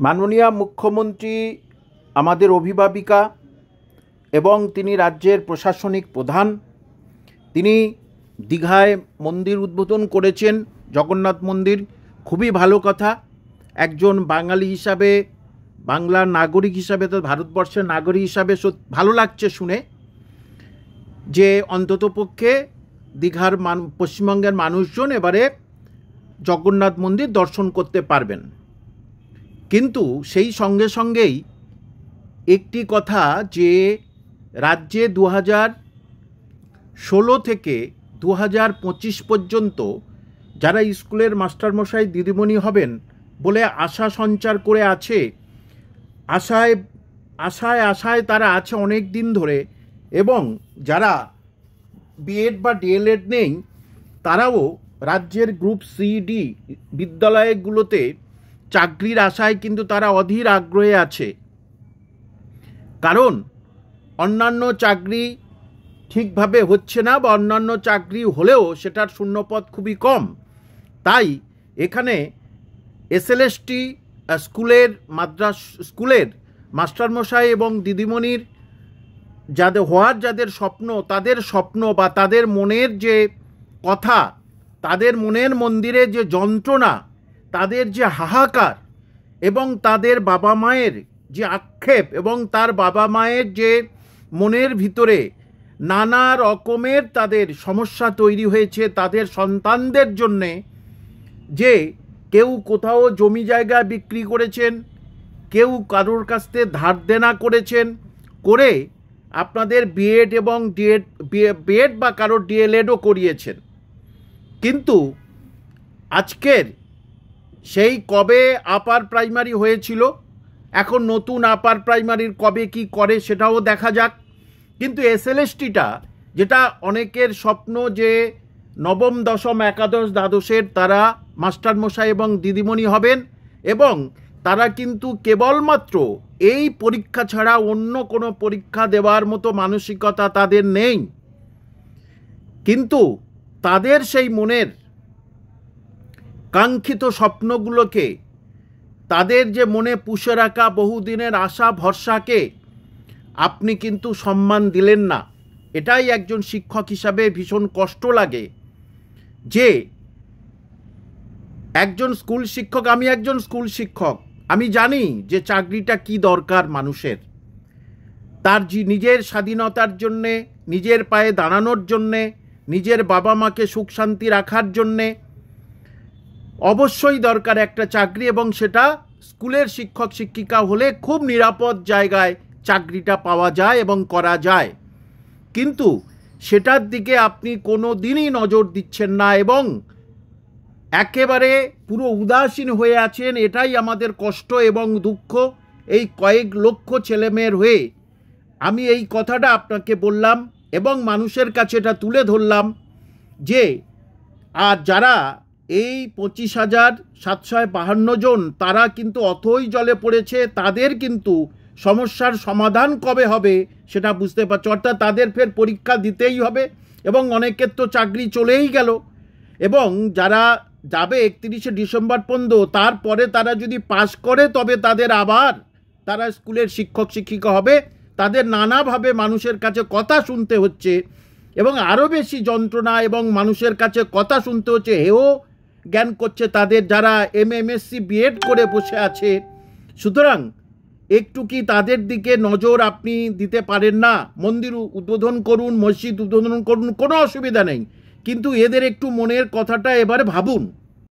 মাননীয় মুখ্যমন্ত্রী আমাদের অভিভাবিকা এবং তিনি রাজ্যের প্রশাসনিক প্রধান। তিনি দীঘায় মন্দির উদ্বোধন করেছেন, জগন্নাথ মন্দির। খুবই ভালো কথা। একজন বাঙালি হিসাবে, বাংলার নাগরিক হিসাবে, তো ভারতবর্ষের নাগরিক হিসাবে ভালো লাগছে শুনে যে অন্ততপক্ষে দীঘার পশ্চিমবঙ্গের মানুষজন এবারে জগন্নাথ মন্দির দর্শন করতে পারবেন। কিন্তু সেই সঙ্গে সঙ্গেই একটি কথা, যে রাজ্যে 2016 থেকে 2025 পর্যন্ত যারা স্কুলের মাস্টারমশাই দিদিমণি হবেন বলে আশা সঞ্চার করে আছে, আশায় আশায় আশায় তারা আছে অনেক দিন ধরে, এবং যারা বিএড বা ডিএলএড নেই তারাও রাজ্যের গ্রুপ সি ডি বিদ্যালয়গুলোতে চাকরির আশায় কিন্তু তারা অধীর আগ্রহে আছে। কারণ অন্যান্য চাকরি ঠিকভাবে হচ্ছে না, বা অন্যান্য চাকরি হলেও সেটার শূন্যপদ খুবই কম। তাই এখানে এসএলএসটি স্কুলের স্কুলের মাস্টারমশাই এবং দিদিমণির যাদের স্বপ্ন, তাদের স্বপ্ন বা তাদের মনের যে কথা, তাদের মনের মন্দিরে যে যন্ত্রণা, তাদের যে হাহাকার, এবং তাদের বাবা মায়ের যে আক্ষেপ, এবং তার বাবা মায়ের যে মনের ভিতরে নানা রকমের তাদের সমস্যা তৈরি হয়েছে তাদের সন্তানদের জন্যে, যে কেউ কোথাও জমি জায়গা বিক্রি করেছেন, কেউ কারোর কাছ থেকে ধার দেনা করেছেন, করে আপনাদের বিএড এবং বিএড বা কারোর ডিএলএডও করিয়েছেন। কিন্তু আজকের সেই কবে আপার প্রাইমারি হয়েছিল, এখন নতুন আপার প্রাইমারির কবে কি করে সেটাও দেখা যাক। কিন্তু এসএলএসটিটা, যেটা অনেকের স্বপ্ন যে নবম, দশম, একাদশ, দ্বাদশের তারা মাস্টারমশাই এবং দিদিমণি হবেন, এবং তারা কিন্তু কেবলমাত্র এই পরীক্ষা ছাড়া অন্য কোনো পরীক্ষা দেওয়ার মতো মানসিকতা তাদের নেই। কিন্তু তাদের সেই মনের কাঙ্ক্ষিত স্বপ্নগুলোকে, তাদের যে মনে পুষে রাখা বহুদিনের আশা ভরসাকে আপনি কিন্তু সম্মান দিলেন না। এটাই একজন শিক্ষক হিসাবে ভীষণ কষ্ট লাগে, যে একজন স্কুল শিক্ষক, আমি একজন স্কুল শিক্ষক, আমি জানি যে চাকরিটা কি দরকার মানুষের, তার নিজের স্বাধীনতার জন্যে, নিজের পায়ে দাঁড়ানোর জন্যে, নিজের বাবা মাকে সুখ শান্তি রাখার জন্যে অবশ্যই দরকার একটা চাকরি, এবং সেটা স্কুলের শিক্ষক শিক্ষিকা হলে খুব নিরাপদ জায়গায় চাকরিটা পাওয়া যায় এবং করা যায়। কিন্তু সেটার দিকে আপনি কোনো দিনই নজর দিচ্ছেন না, এবং একেবারে পুরো উদাসীন হয়ে আছেন। এটাই আমাদের কষ্ট এবং দুঃখ। এই কয়েক লক্ষ ছেলেমেয়ের হয়ে আমি এই কথাটা আপনাকে বললাম, এবং মানুষের কাছে এটা তুলে ধরলাম, যে আর যারা এই 25,752 জন তারা কিন্তু অথই জলে পড়েছে, তাদের কিন্তু সমস্যার সমাধান কবে হবে সেটা বুঝতে পারছে। অর্থাৎ তাদের ফের পরীক্ষা দিতেই হবে, এবং অনেকের তো চাকরি চলেই গেল, এবং যারা যাবে 31শে ডিসেম্বর পর্যন্ত, তারপরে তারা যদি পাস করে তবে তাদের আবার তারা স্কুলের শিক্ষক শিক্ষিকা হবে। তাদের নানাভাবে মানুষের কাছে কথা শুনতে হচ্ছে, এবং আরও বেশি যন্ত্রণা, এবং মানুষের কাছে কথা শুনতে হচ্ছে, হেও জ্ঞান করছে তাদের যারা এমএসসি বিএড করে বসে আছে। সুতরাং একটু কি তাদের দিকে নজর আপনি দিতে পারেন না? মন্দির উদ্বোধন করুন, মসজিদ উদ্বোধন করুন, কোনো অসুবিধা নেই, কিন্তু এদের একটু মনের কথাটা এবারে ভাবুন।